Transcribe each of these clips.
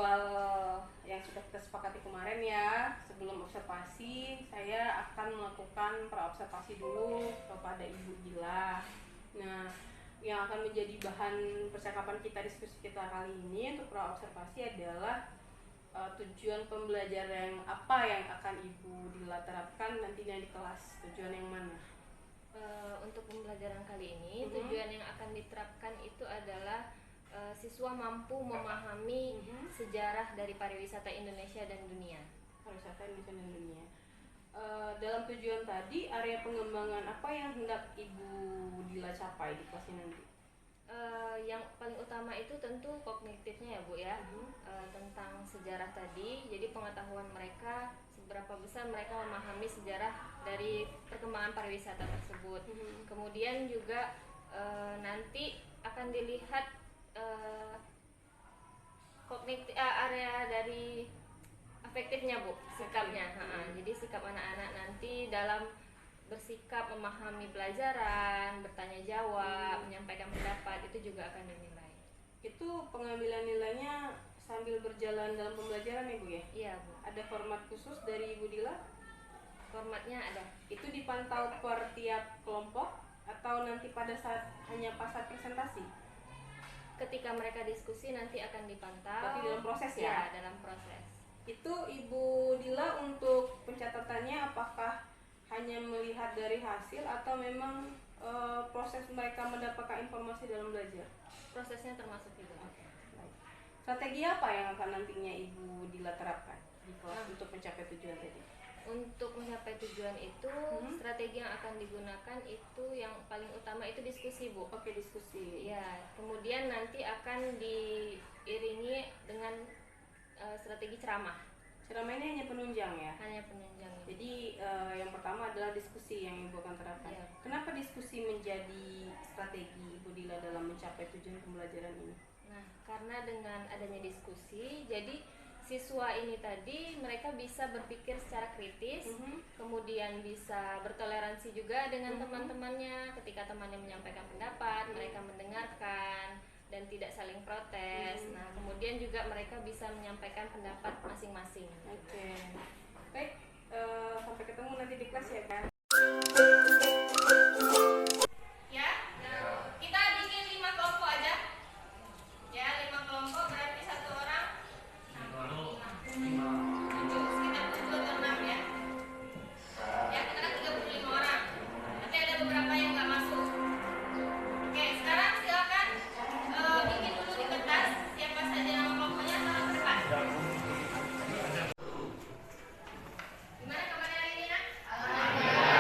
jadwal yang sudah kita sepakati kemarin ya, sebelum observasi saya akan melakukan praobservasi dulu kepada Ibu Dila. Nah, yang akan menjadi bahan percakapan kita, diskusi kita kali ini untuk praobservasi adalah tujuan pembelajaran apa yang akan Ibu Dila terapkan nantinya di kelas. Tujuan yang mana? Untuk pembelajaran kali ini, tujuan yang akan diterapkan itu adalah siswa mampu memahami sejarah dari pariwisata Indonesia dan dunia. Pariwisata Indonesia dan dunia. Dalam tujuan tadi, area pengembangan apa yang hendak Ibu Dila capai di kelas ini nanti? Yang paling utama itu tentu kognitifnya ya Bu ya, tentang sejarah tadi. Jadi pengetahuan mereka, seberapa besar mereka memahami sejarah dari perkembangan pariwisata tersebut. Kemudian juga nanti akan dilihat kognitif area dari afektifnya Bu, sikapnya. Jadi sikap anak-anak nanti dalam bersikap, memahami pelajaran, bertanya jawab, menyampaikan pendapat, itu juga akan dinilai. Itu pengambilan nilainya sambil berjalan dalam pembelajaran ya Bu ya? Iya Bu. Ada format khusus dari Ibu Dila? Formatnya ada. Itu dipantau per tiap kelompok atau nanti pada saat hanya pas saat presentasi? Ketika mereka diskusi nanti akan dipantau. Tapi dalam proses ya? Ya, dalam proses. Itu Ibu Dila untuk pencatatannya apakah hanya melihat dari hasil atau memang proses mereka mendapatkan informasi dalam belajar? Prosesnya termasuk juga. Strategi apa yang akan nantinya Ibu Dila terapkan di kelas untuk mencapai tujuan tadi? Untuk mencapai tujuan itu, strategi yang akan digunakan itu yang paling utama itu diskusi Bu. Oke, diskusi. Ya, kemudian nanti akan diiringi dengan strategi ceramah. Ceramah ini hanya penunjang ya? Hanya penunjang. Jadi yang pertama adalah diskusi yang Ibu akan terapkan. Ya. Kenapa diskusi menjadi strategi Ibu Dila dalam mencapai tujuan pembelajaran ini? Nah, karena dengan adanya diskusi, jadi siswa ini tadi mereka bisa berpikir secara kritis, kemudian bisa bertoleransi juga dengan teman-temannya. Ketika temannya menyampaikan pendapat, mereka mendengarkan dan tidak saling protes. Nah, kemudian juga mereka bisa menyampaikan pendapat masing-masing. Oke. Baik, sampai ketemu nanti di kelas ya kan? Ya, kita bikin 5 kelompok aja. Ya, 5 kelompok berarti 1 orang. Sekitar 7 atau 6 ya. Ya, kita kan 35 orang. Nanti ada beberapa yang nggak masuk. Oke, sekarang silakan bikin dulu di kertas siapa saja nama kelompoknya sama depan. Gimana kabarnya hari ini, Nak? Alhamdulillah.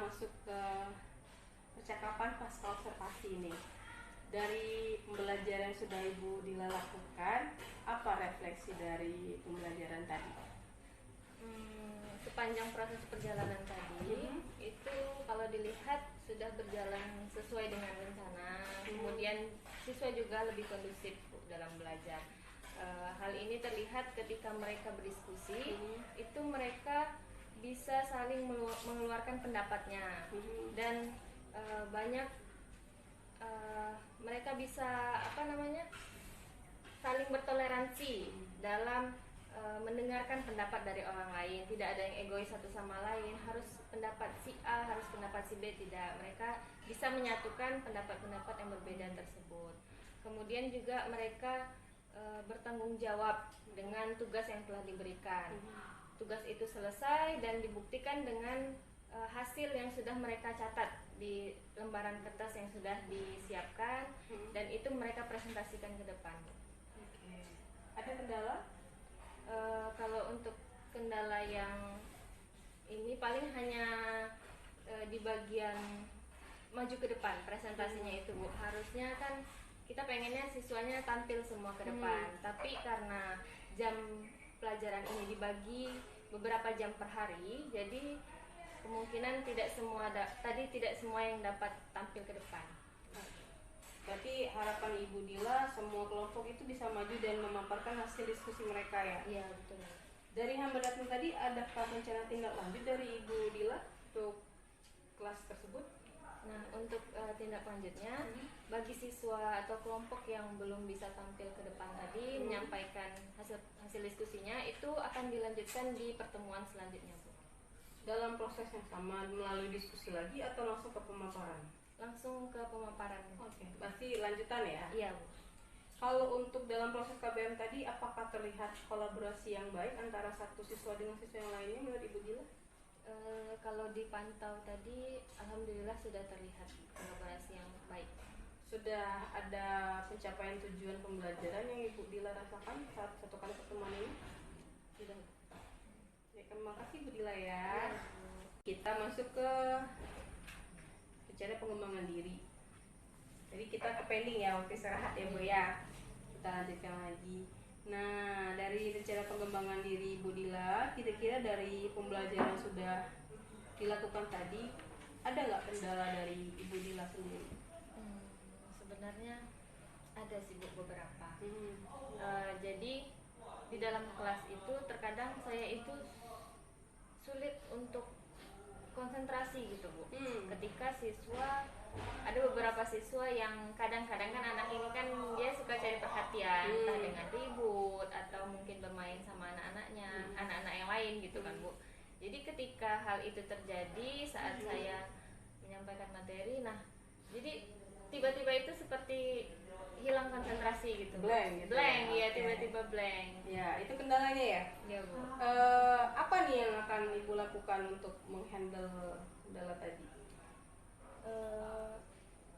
masuk ke percakapan pasca observasi ini. Dari pembelajaran yang sudah Ibu Dila lakukan, apa refleksi dari pembelajaran tadi? Sepanjang proses perjalanan tadi itu kalau dilihat sudah berjalan sesuai dengan rencana. Kemudian siswa juga lebih kondusif dalam belajar. Hal ini terlihat ketika mereka berdiskusi, itu mereka bisa saling mengeluarkan pendapatnya dan banyak mereka bisa saling bertoleransi dalam mendengarkan pendapat dari orang lain. Tidak ada yang egois satu sama lain, harus pendapat si A, harus pendapat si B, tidak. Mereka bisa menyatukan pendapat-pendapat yang berbeda tersebut. Kemudian juga mereka bertanggung jawab dengan tugas yang telah diberikan. Tugas itu selesai dan dibuktikan dengan hasil yang sudah mereka catat di lembaran kertas yang sudah disiapkan, dan itu mereka presentasikan ke depan. Ada kendala? Kalau untuk kendala yang ini paling hanya di bagian maju ke depan presentasinya itu, Bu. Harusnya kan kita pengennya siswanya tampil semua ke depan, tapi karena jam pelajaran ini dibagi beberapa jam per hari, jadi kemungkinan tidak semua yang dapat tampil ke depan. Berarti harapan Ibu Dila semua kelompok itu bisa maju dan memaparkan hasil diskusi mereka ya? Iya, betul. Dari hambatan tadi, adakah rencana tindak lanjut dari Ibu Dila untuk kelas tersebut? Nah, untuk tindak lanjutnya, bagi siswa atau kelompok yang belum bisa tampil ke depan tadi menyampaikan hasil diskusinya, itu akan dilanjutkan di pertemuan selanjutnya, Bu. Dalam proses yang sama, melalui diskusi lagi atau langsung ke pemaparan? Langsung ke pemaparan. Oke, berarti lanjutan ya? Iya, Bu. Kalau untuk dalam proses KBM tadi, apakah terlihat kolaborasi yang baik antara satu siswa dengan siswa yang lainnya menurut Ibu Dila? Kalau dipantau tadi, alhamdulillah sudah terlihat kolaborasi yang baik. Sudah ada pencapaian tujuan pembelajaran yang Ibu Dila rasakan saat satu kali pertemuan ini? Sudah. Ya, terima kasih Bu Dila ya. Kita masuk ke bicara pengembangan diri. Jadi kita ke pending ya, waktu istirahat ya Bu ya. Kita lanjutkan lagi. Nah, dari rencana pengembangan diri Ibu Dila, kira-kira dari pembelajaran sudah dilakukan tadi, ada nggak kendala dari Ibu Dila sendiri? Sebenarnya ada sih, Bu, beberapa. Jadi di dalam kelas itu terkadang saya itu sulit untuk konsentrasi gitu, Bu. Ketika ada beberapa siswa yang kadang-kadang kan anak ini kan dia suka cari perhatian, entah dengan ribut atau mungkin bermain sama anak-anak yang lain gitu kan, Bu. Jadi ketika hal itu terjadi saat saya menyampaikan materi, nah jadi tiba-tiba itu seperti hilang konsentrasi gitu. Blank gitu. Blank ya, tiba-tiba blank. Ya, itu kendalanya ya? Iya, Bu. Apa nih yang akan Ibu lakukan untuk menghandle kendala tadi?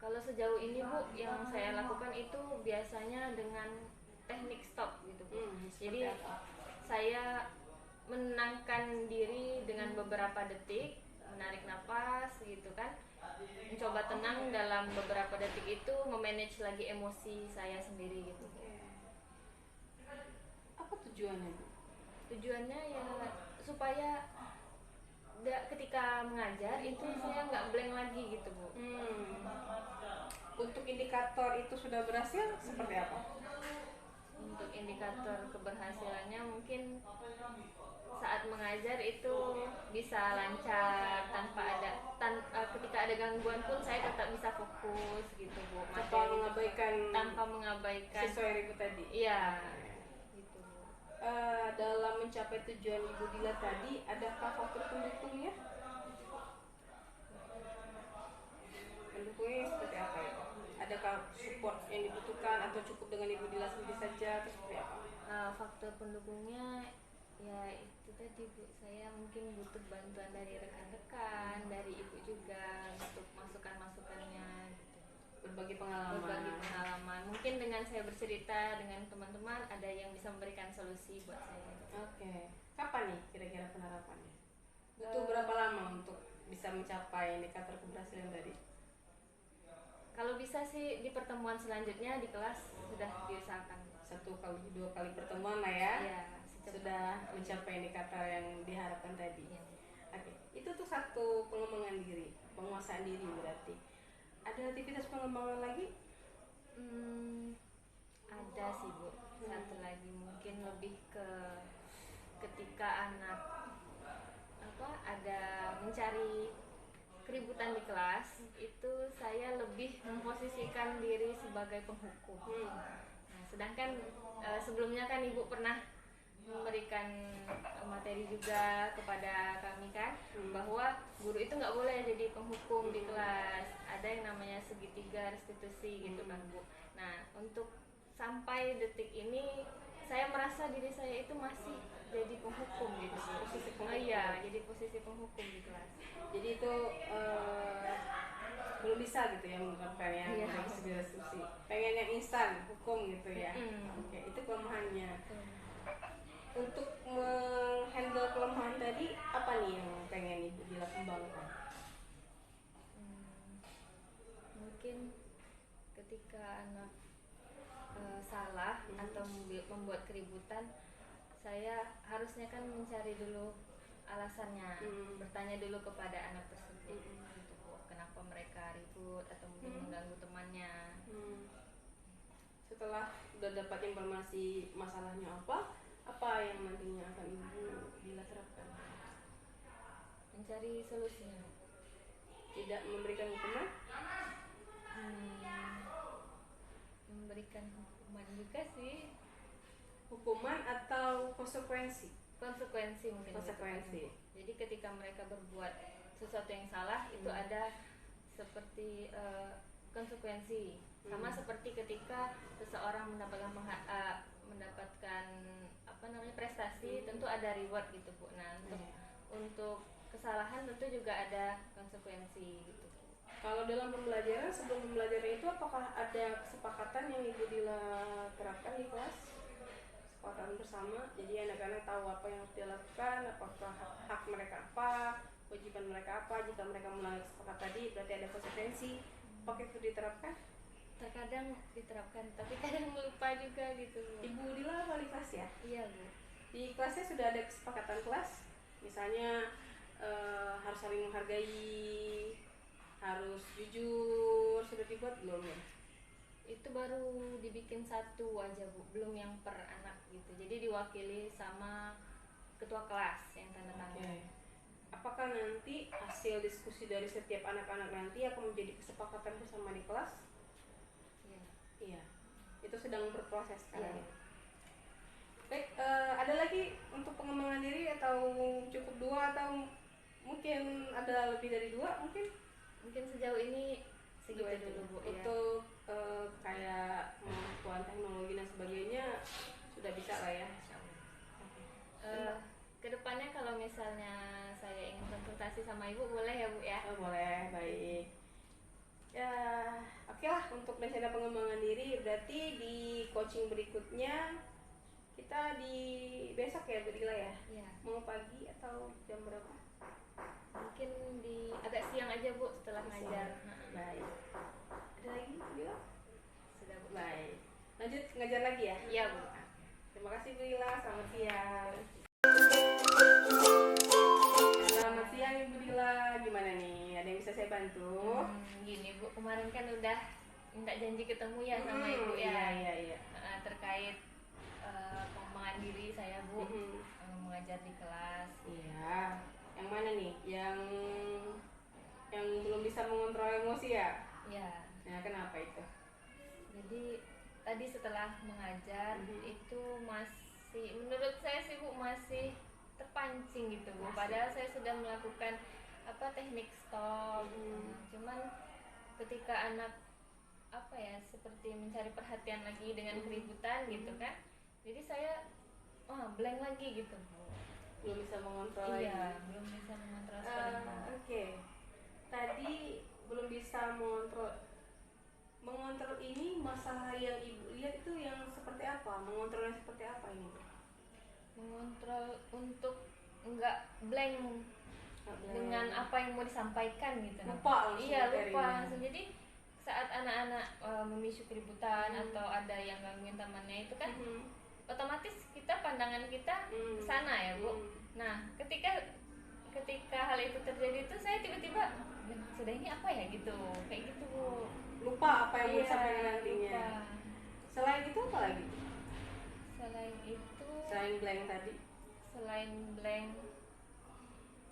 Kalau sejauh ini, Bu, yang saya lakukan itu biasanya dengan teknik stop gitu, Bu. Jadi saya menenangkan diri dengan beberapa detik, menarik napas gitu kan, mencoba tenang dalam beberapa detik itu, memanage lagi emosi saya sendiri gitu. Apa tujuannya, Bu? Tujuannya ya supaya ketika mengajar itu saya nggak blank lagi gitu, Bu. Untuk indikator itu sudah berhasil seperti apa? Untuk indikator keberhasilannya mungkin saat mengajar itu bisa lancar ketika ada gangguan pun saya tetap bisa fokus gitu, Bu. Tanpa mengabaikan siswa yang ribut tadi. Iya. Gitu, Bu. Dalam mencapai tujuan Ibu Dila tadi, adakah faktor pendukungnya? Pendukungnya seperti apa ya? Adakah support yang dibutuhkan atau cukup dengan Ibu Dila sendiri saja atau seperti apa? Faktor pendukungnya ya itu tadi, Bu, saya mungkin butuh bantuan dari rekan-rekan, dari Ibu juga untuk masukan-masukannya gitu. Berbagi pengalaman. Mungkin dengan saya bercerita dengan teman-teman ada yang bisa memberikan solusi buat saya. Oke. Kapan nih kira-kira penerapannya? Butuh berapa lama untuk bisa mencapai indikator keberhasilan tadi? Kalau bisa sih di pertemuan selanjutnya di kelas sudah diusahakan 1 kali 2 kali pertemuan lah ya, ya sudah mencapai indikator yang diharapkan tadi. ya. Oke, itu tuh satu pengembangan diri, penguasaan diri berarti. Ada aktivitas pengembangan lagi? Ada sih Bu, satu lagi mungkin lebih ke ketika anak ada mencari keributan di kelas, itu saya lebih memposisikan diri sebagai penghukum. Nah, sedangkan sebelumnya kan Ibu pernah memberikan materi juga kepada kami kan, bahwa guru itu nggak boleh jadi penghukum di kelas, ada yang namanya segitiga restitusi gitu kan Bu. Nah, untuk sampai detik ini saya merasa diri saya itu masih jadi penghukum gitu. Posisi penghukum. Iya, jadi posisi penghukum di kelas. Jadi itu belum bisa gitu ya menerapkan yang Iya. segi restitusi. Pengen yang instan hukum gitu ya. Oke, itu kelemahannya. Untuk menghandle kelemahan tadi, apa nih yang pengen Ibu Dila kembangkan? Mungkin ketika anak salah atau membuat keributan, saya harusnya kan mencari dulu alasannya, bertanya dulu kepada anak tersebut, gitu Bu, kenapa mereka ribut atau mungkin mengganggu temannya. Setelah udah dapat informasi masalahnya apa yang nantinya akan Ibu Dila terapkan? Mencari solusinya. Tidak memberikan hukuman? Memberikan hukuman juga sih. Hukuman atau konsekuensi? Konsekuensi mungkin. Konsekuensi. Jadi ketika mereka berbuat sesuatu yang salah, itu ada seperti konsekuensi. Sama seperti ketika seseorang mendapatkan prestasi, tentu ada reward gitu Bu. Nah, untuk kesalahan tentu juga ada konsekuensi gitu. Kalau dalam pembelajaran, sebelum pembelajaran itu apakah ada kesepakatan yang Ibu Dila terapkan di kelas? Kesepakatan bersama, jadi anak-anak tahu apa yang harus dilakukan, apakah hak mereka apa, kewajiban mereka apa. Jika mereka melanggar kesepakatan tadi, berarti ada konsekuensi. Apakah itu diterapkan? Terkadang diterapkan, tapi kadang lupa juga gitu Bu. Ibu Dila wali kelas ya? Iya Bu. Di kelasnya sudah ada kesepakatan kelas, misalnya harus saling menghargai, harus jujur, sudah dibuat belum ya? Itu baru dibikin satu aja Bu, belum yang per anak gitu. Jadi diwakili sama ketua kelas yang tanda tangan. Apakah nanti hasil diskusi dari setiap anak-anak nanti akan menjadi kesepakatan bersama di kelas? Iya. Itu sedang berproses sekarang. Baik, ada lagi untuk pengembangan diri atau cukup 2 atau mungkin ada lebih dari 2 mungkin? Mungkin sejauh ini segitu dulu Bu. Untuk kayak kemampuan teknologi dan sebagainya sudah bisa lah ya. Kedepannya kalau misalnya saya ingin konsultasi sama Ibu boleh ya Bu ya? Boleh, baik. Ya, oke lah untuk rencana pengembangan diri. Berarti di coaching berikutnya kita di besok ya Bu Dila ya? Iya. Mau pagi atau jam berapa? Mungkin di agak siang aja Bu setelah ngajar. Baik. Ada lagi Bu Dila? Sudah Bu. Baik. Lanjut ngajar lagi ya? Iya Bu. Terima kasih Bu Dila, selamat siang. Selamat siang Ibu Dila, gimana nih? Ada yang bisa saya bantu? Gini Bu, kemarin kan udah minta janji ketemu ya sama Ibu ya. Iya. Terkait pengembangan diri saya Bu, mengajar di kelas. Iya. Yang mana nih? Yang belum bisa mengontrol emosi ya? Iya. Nah, kenapa itu? Jadi tadi setelah mengajar itu masih, menurut saya sih Bu, masih terpancing gitu Bu. Padahal saya sudah melakukan teknik stop. Cuman ketika anak seperti mencari perhatian lagi dengan keributan gitu kan. Jadi saya blank lagi gitu Bu. Belum bisa mengontrol lagi. Iya, belum bisa mengontrol. Oke. Tadi belum bisa mengontrol. Mengontrol ini masalah yang Ibu lihat itu yang seperti apa? Mengontrolnya seperti apa ini? Mengontrol untuk enggak blank dengan apa yang mau disampaikan gitu. Lupa langsung. Iya, lupa langsung. Jadi saat anak-anak memicu keributan atau ada yang gangguin temannya itu kan otomatis kita pandangan kita ke sana ya, Bu. Nah, ketika hal itu terjadi itu saya tiba-tiba sudah ini apa ya gitu. Kayak gitu, Bu. Lupa apa yang mau disampaikan nantinya. Lupa. Selain itu apa lagi? Selain blank tadi. Selain blank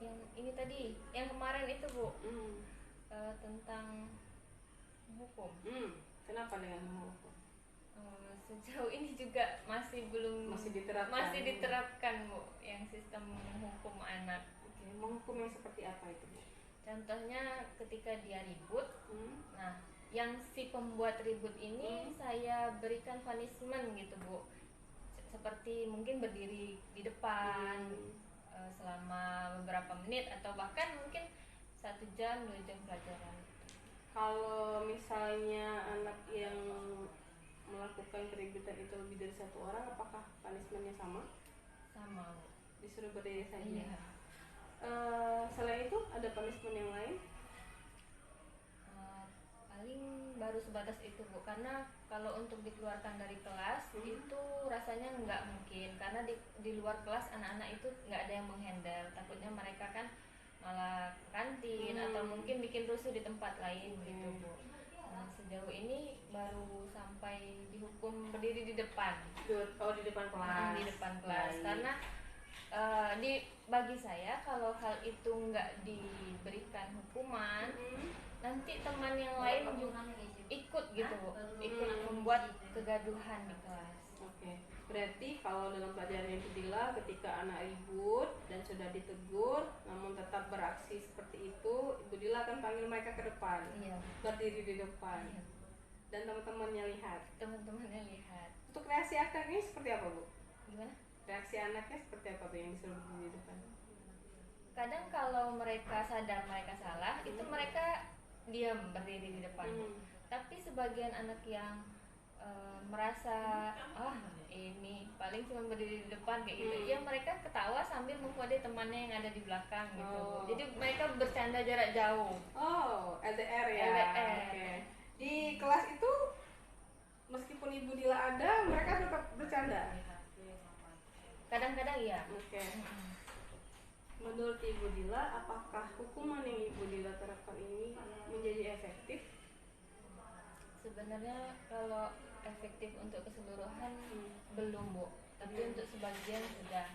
yang ini tadi, yang kemarin itu, Bu. Tentang hukum. Kenapa dengan hukum? Sejauh ini juga masih diterapkan, Bu, yang sistem menghukum anak. Oke, menghukum yang seperti apa itu, Bu? Contohnya ketika dia ribut, nah yang si pembuat ribut ini saya berikan punishment gitu, Bu, seperti mungkin berdiri di depan selama beberapa menit atau bahkan mungkin 1 jam 2 jam pelajaran. Kalau misalnya anak yang melakukan keributan itu lebih dari 1 orang, apakah punishmentnya sama? Sama, Bu. Disuruh berdiri saja. Iya. Selain itu ada punishment yang lain? Paling baru sebatas itu, Bu, karena kalau untuk dikeluarkan dari kelas itu rasanya nggak mungkin, karena di luar kelas anak-anak itu nggak ada yang menghandle, takutnya mereka kan malah kantin atau mungkin bikin rusuh di tempat lain gitu, Bu. Nah, sejauh ini baru sampai dihukum berdiri di depan. Di depan kelas. Di depan kelas. Karena bagi saya kalau hal itu nggak diberikan hukuman, nanti teman yang lain juga ikut gitu, Bu. Ikut membuat kegaduhan di kelas. Oke. Berarti kalau dalam pelajaran Ibu Dila, ketika anak ribut dan sudah ditegur namun tetap beraksi seperti itu, Ibu Dila akan panggil mereka ke depan. Iya. Berdiri di depan. Iya. Dan teman-temannya lihat. Teman-temannya lihat. Untuk reaksi anaknya seperti apa, Bu? Gimana? Reaksi anaknya seperti apa, Bu, yang disuruh berdiri di depan? Kadang kalau mereka sadar mereka salah, itu mereka diam berdiri di depan. Tapi sebagian anak yang merasa ini paling cuma berdiri di depan kayak gitu, ya mereka ketawa sambil mengkode temannya yang ada di belakang gitu, Bu. Jadi mereka bercanda jarak jauh. LDR ya. LDR. Okay. Di kelas itu meskipun Ibu Dila ada, mereka tetap bercanda. Kadang-kadang iya. Oke. Menurut Ibu Dila, apakah hukuman yang Ibu Dila terapkan ini menjadi efektif? Sebenarnya kalau efektif untuk keseluruhan belum, Bu. Tapi untuk sebagian sudah.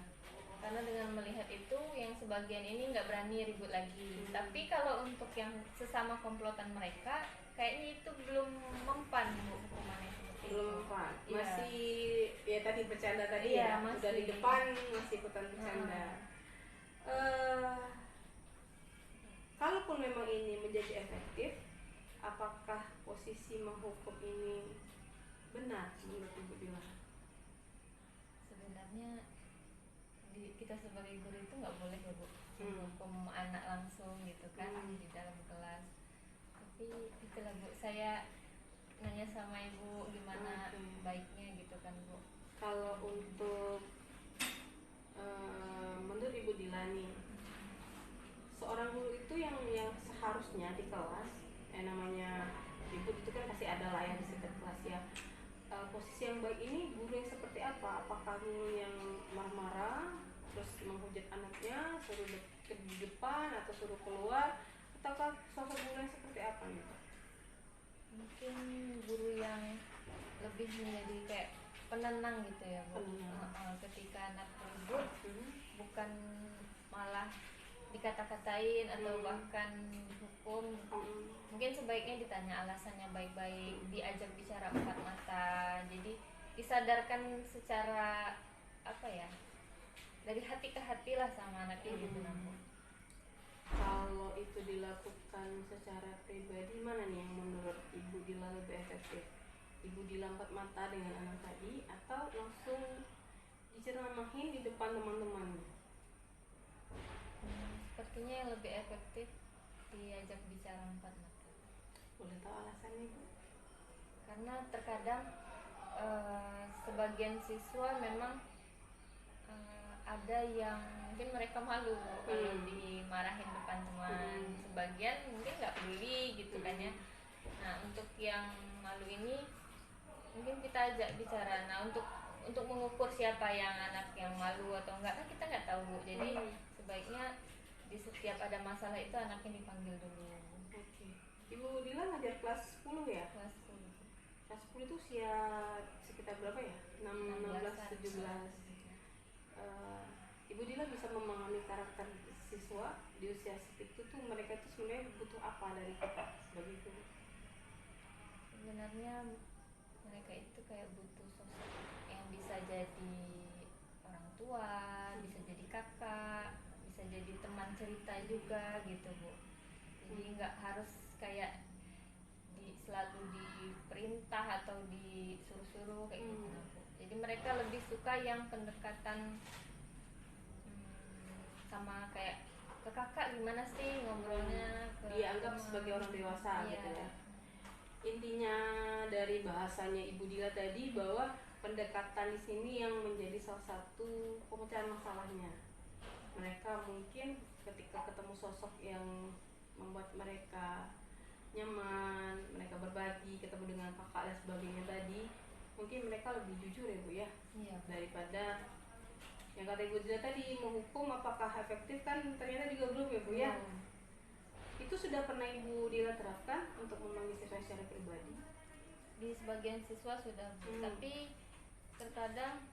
Karena dengan melihat itu, yang sebagian ini nggak berani ribut lagi. Tapi kalau untuk yang sesama komplotan mereka, kayaknya itu belum mempan, Bu, hukumannya seperti itu. Belum mempan. Ya. Masih ya tadi bercanda tadi ya. Masih. Udah di depan masih ikutan bercanda. Kalaupun memang ini menjadi efektif, apakah posisi menghukum ini benar menurut Ibu Dila? Sebenarnya kita sebagai guru itu nggak boleh ya, Bu, menghukum anak langsung gitu kan di dalam kelas. Tapi itulah, Bu, saya nanya sama Ibu gimana baiknya gitu kan, Bu. Kalau untuk menurut Ibu Dila nih, seorang guru itu yang seharusnya di kelas, namanya ribut itu kan pasti ada lah yang di sekitar kelas ya. Posisi yang baik ini guru yang seperti apa? Apakah guru yang marah-marah terus menghujat anaknya, suruh ke depan atau suruh keluar, ataukah sosok guru yang seperti apa gitu? Mungkin guru yang lebih menjadi kayak penenang gitu ya, Bu. Ketika anak ribut bukan malah dikata-katain atau bahkan dihukum, mungkin sebaiknya ditanya alasannya baik-baik, diajak bicara 4 mata, jadi disadarkan secara apa ya, dari hati ke hati lah sama anaknya gitu. Kalau itu dilakukan secara pribadi, mana nih yang menurut Ibu Dila lebih efektif? Ibu Dila 4 mata dengan anak tadi atau langsung diceramahin di depan teman-teman? Sepertinya yang lebih efektif diajak bicara 4 mata. Boleh tahu alasannya, Bu? Karena terkadang sebagian siswa memang ada yang mungkin mereka malu kalau dimarahin depan teman, sebagian mungkin nggak peduli gitu kan ya. Nah untuk yang malu ini mungkin kita ajak bicara. Nah untuk mengukur siapa yang anak yang malu atau enggak kan kita nggak tahu Bu. Jadi sebaiknya di setiap ada masalah itu anaknya dipanggil dulu. Oke. Ibu Dila ngajar kelas 10 ya? Kelas 10. Kelas 10 itu usia sekitar berapa ya? 16, 17. Ibu Dila bisa memahami karakter siswa di usia segitu tuh, mereka tuh sebenarnya butuh apa dari kita sebagai guru? Sebenarnya mereka itu kayak butuh sosok yang bisa jadi orang tua, bisa jadi kakak, bisa jadi teman cerita juga gitu Bu. Jadi nggak harus kayak selalu diperintah atau disuruh-suruh kayak gitu Bu. Jadi mereka lebih suka yang pendekatan sama kayak ke kakak gimana sih ngobrolnya, dianggap sebagai orang dewasa gitu ya. Intinya dari bahasanya Ibu Dila tadi bahwa pendekatan di sini yang menjadi salah satu pemecahan masalahnya. Mereka mungkin ketika ketemu sosok yang membuat mereka nyaman, mereka berbagi, ketemu dengan kakak dan sebagainya tadi, mungkin mereka lebih jujur ya Bu ya, daripada yang kata Ibu Dila tadi menghukum apakah efektif, kan ternyata juga belum ya Bu ya. Itu sudah pernah Ibu Dila terapkan untuk memanggil siswa secara pribadi? Di sebagian siswa sudah Bu, tapi terkadang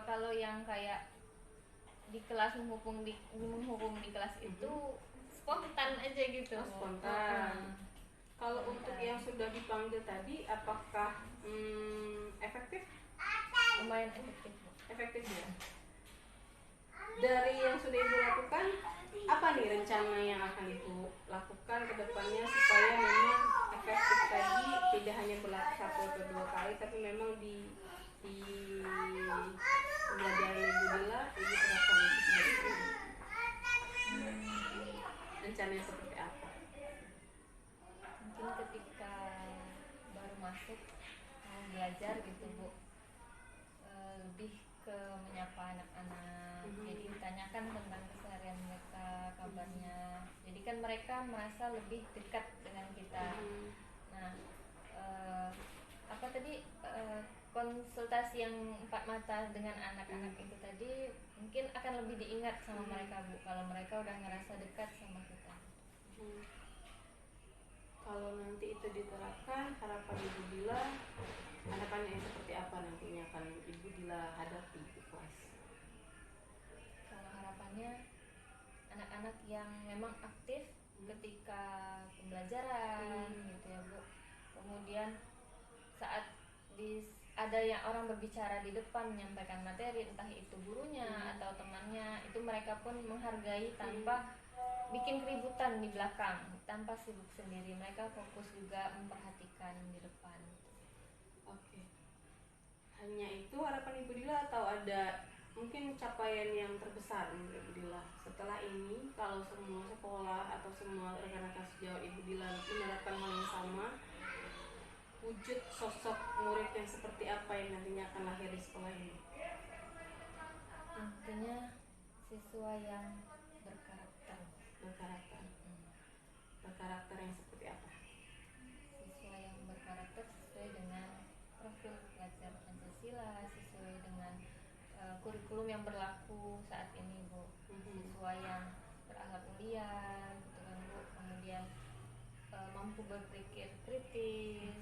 kalau yang kayak di kelas menghukum di kelas itu spontan aja gitu. Spontan. Kalau untuk yang sudah dipanggil tadi, apakah efektif? Lumayan efektif. Efektif ya. Dari yang sudah Ibu lakukan, apa nih rencana yang akan Ibu lakukan ke depannya supaya memang efektif tadi tidak hanya berlaku 1 atau 2 kali, tapi memang di pembelajaran Ibu Dila Ibu terapkan itu sebagai guru? Rencananya seperti apa? Mungkin ketika baru masuk mau belajar gitu Bu, lebih ke menyapa anak-anak, jadi ditanyakan tentang keseharian mereka, kabarnya. Jadi kan mereka merasa lebih dekat dengan kita. Nah, apa tadi konsultasi yang 4 mata dengan anak-anak itu tadi mungkin akan lebih diingat sama mereka Bu, kalau mereka udah ngerasa dekat sama kita. Kalau nanti itu diterapkan, harapan Ibu Dila anak-anak yang seperti apa nantinya akan Ibu Dila hadapi di kelas? Kalau harapannya anak-anak yang memang aktif ketika pembelajaran gitu ya Bu. Kemudian saat ada yang orang berbicara di depan menyampaikan materi, entah itu gurunya atau temannya, itu mereka pun menghargai tanpa bikin keributan di belakang, tanpa sibuk sendiri. Mereka fokus juga memperhatikan di depan. Oke. Hanya itu harapan Ibu Dila atau ada mungkin capaian yang terbesar menurut Ibu Dila setelah ini, kalau semua sekolah atau semua rekan-rekan sejauh Ibu Dila menerapkan hal yang sama, wujud sosok murid yang seperti apa yang nantinya akan lahir di sekolah ini? Intinya siswa yang berkarakter. Berkarakter yang seperti apa? Siswa yang berkarakter sesuai dengan profil pelajar Pancasila, sesuai dengan kurikulum yang berlaku saat ini Bu. Siswa yang berakhlak mulia gitu kan Bu. Kemudian mampu berpikir kritis,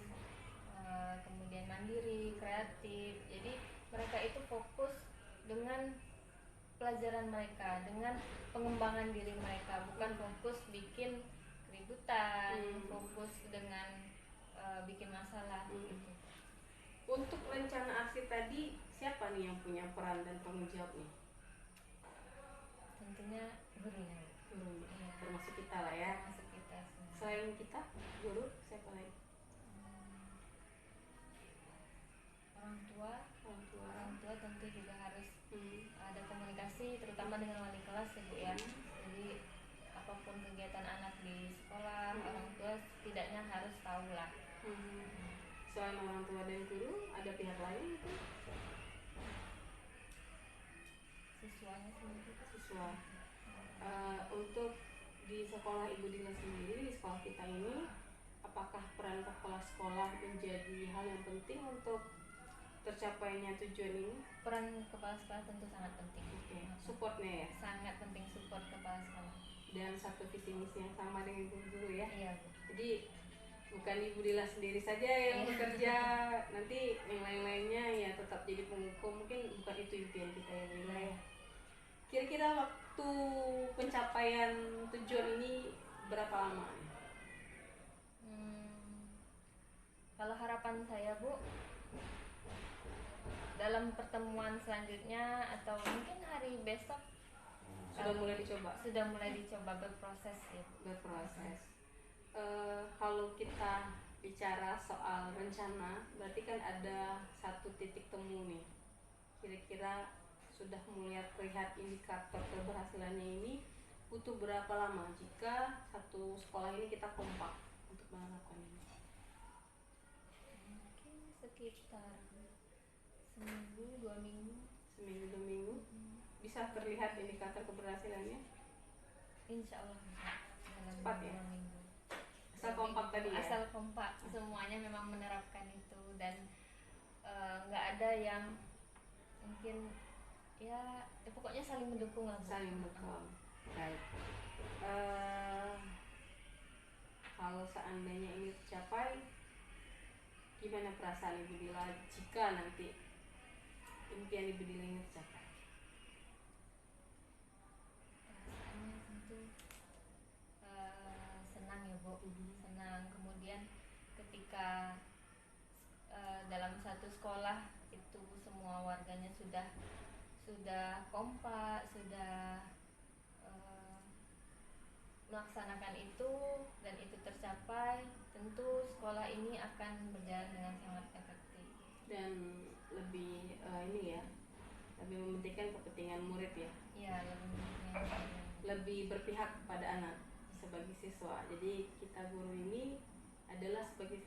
kemudian mandiri, kreatif. Jadi mereka itu fokus dengan pelajaran mereka, dengan pengembangan diri mereka, bukan fokus bikin keributan, fokus dengan bikin masalah gitu. Untuk rencana aksi tadi, siapa nih yang punya peran dan tanggung jawab nih? Tentunya gurunya. Ya, termasuk kita lah ya. Termasuk kita semua. Selain kita, guru, siapa lagi? Orang tua tentu juga harus ada komunikasi, terutama dengan wali kelas ya Bu ya. Jadi apapun kegiatan anak di sekolah, orang tua setidaknya harus tahu lah. Selain orang tua dan guru, ada pihak lain itu? siswanya sendiri. Siswa. Untuk di sekolah Ibu Dila sendiri, di sekolah kita ini, apakah peran kepala sekolah menjadi hal yang penting untuk tercapainya tujuan ini? Peran kepala sekolah tentu sangat penting. Supportnya ya? Sangat penting support kepala sekolah. Dan satu visi misi yang sama dengan ibu guru ya? Iya, Bu. Jadi bukan Ibu Dila sendiri saja yang bekerja, nanti yang lain-lainnya ya tetap jadi penghukum. Mungkin bukan itu impian kita ya, Bu Dila ya. Kira-kira waktu pencapaian tujuan ini berapa lama? Kalau harapan saya, Bu, dalam pertemuan selanjutnya atau mungkin hari besok sudah mulai dicoba berproses ya, Bu. Berproses. Kalau kita bicara soal rencana, berarti kan ada satu titik temu nih. Kira-kira sudah mulai terlihat indikator keberhasilannya ini butuh berapa lama jika satu sekolah ini kita kompak untuk melakukan ini? Mungkin sekitar seminggu, 2 minggu. Bisa terlihat indikator keberhasilannya? Insya Allah dalam cepat ya? 2 minggu. Asal kompak tadi ya? Asal kompak, semuanya memang menerapkan itu dan nggak ada yang mungkin ya pokoknya saling mendukung lah. Saling mendukung. Baik. Kalau seandainya ini tercapai, gimana perasaan Ibu Dila jika nanti impian Ibu Dila ini tercapai? Perasaannya tentu senang ya, Bu. Senang. Kemudian ketika dalam satu sekolah itu semua warganya sudah kompak, sudah melaksanakan itu dan itu tercapai, tentu sekolah ini akan berjalan dengan sangat efektif dan lebih lebih mementingkan kepentingan murid ya. Iya, lebih berpihak kepada anak sebagai siswa. Jadi kita guru ini adalah sebagai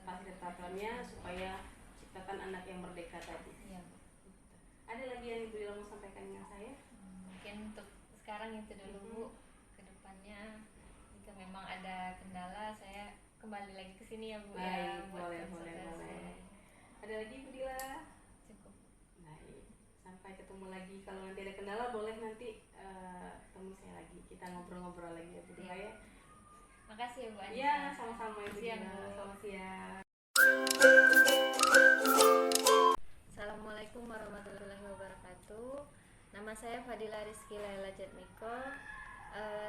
fasilitatornya supaya ciptakan anak yang merdeka tadi. Iya. Ada lagi yang Ibu Dila mau sampaikan dengan saya? Mungkin untuk sekarang itu dulu, Bu. Kedepannya jika memang ada kendala, saya kembali lagi ke sini ya, Bu. Baik, boleh. Ada lagi Ibu Dila? Cukup. Baik, sampai ketemu lagi. Kalau nanti ada kendala boleh nanti temui saya lagi. Kita ngobrol-ngobrol lagi ya, Bu Dila ya. Makasih ya, Bu Anissa. Iya, sama-sama Ibu Dila. Siang, Bu. Selamat siang. Assalamualaikum warahmatullahi wabarakatuh. Nama saya Fadila Rizky Laila Jatmiko.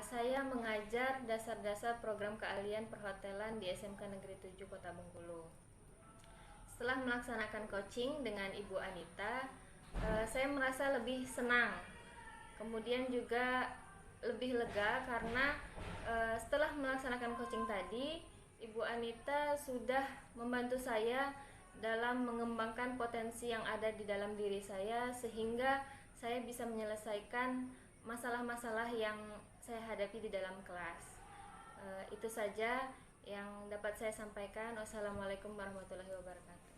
Saya mengajar dasar-dasar program keahlian perhotelan di SMK Negeri 7 Kota Bengkulu. Setelah melaksanakan coaching dengan Ibu Anita, saya merasa lebih senang. Kemudian juga lebih lega karena setelah melaksanakan coaching tadi, Ibu Anita sudah membantu saya dalam mengembangkan potensi yang ada di dalam diri saya sehingga saya bisa menyelesaikan masalah-masalah yang saya hadapi di dalam kelas. Itu saja yang dapat saya sampaikan. Wassalamualaikum warahmatullahi wabarakatuh.